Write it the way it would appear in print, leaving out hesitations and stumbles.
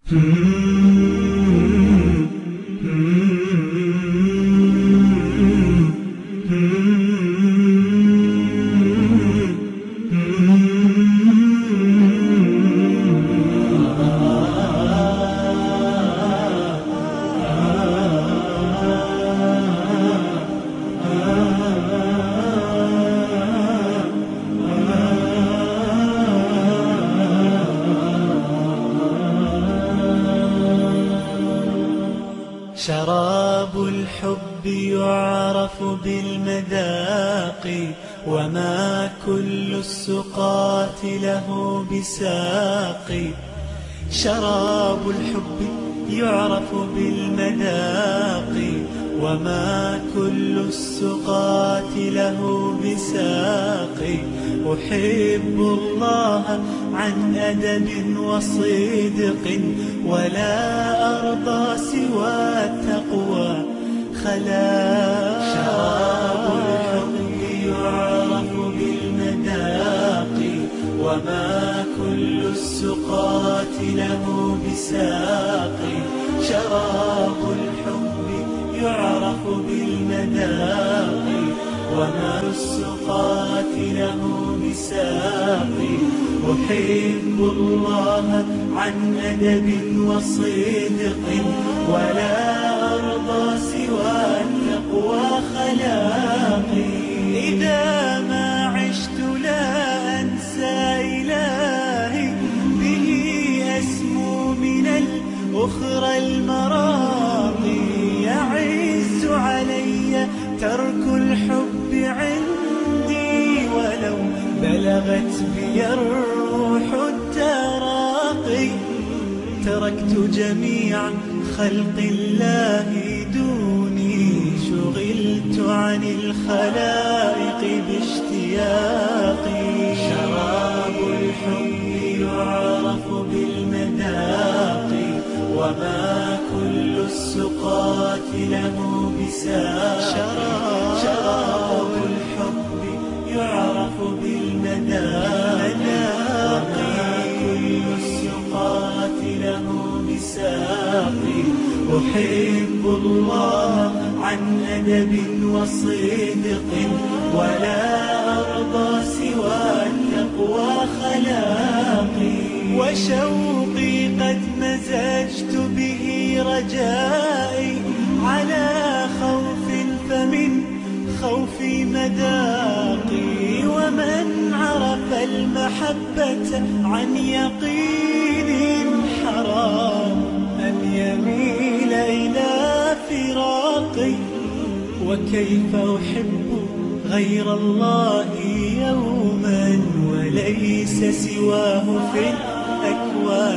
شراب الحب يعرف بالمذاق، وما كل السقاة له بساق. شراب الحب يعرف بالمذاق، وما كل السقاة له بساق. أحب الله عن أدب وصدق، ولا أرضى سوى التقوى خلاق. شراب الحب يعرف بالمذاق، وما كل السقاة له بساق. شراب الحب يعرف بالمذاق، وما السقاة له بساق. أحب الله عن أدب وصدق، ولا أرضى سوى التقوى خلاقي. إذا ما عشت لا أنسى إلهي، به أسمو من الأخرى المراقي. يعز علي ترك الحب عندي، ولو بلغت بي الروح التراقي. تركت جميع خلق الله دوني، شغلت عن الخلائق باشتياقي. شراب الحب يعرف بالمذاق، وما كل السقاة له بساق. شراب الحب يعرف بالمذاق، وما كل السقاة له بساق. أحب الله عن أدب وصدق، ولا أرضى سوى التقوى خلاقي. وشوقي قد مزجت به رجائي، على خوف فمن خوفي مذاقي. ومن عرف المحبة عن يقين، حرام أن يميل إلى فراقي. وكيف أحب غير الله يوما، وليس سواه في الأكوان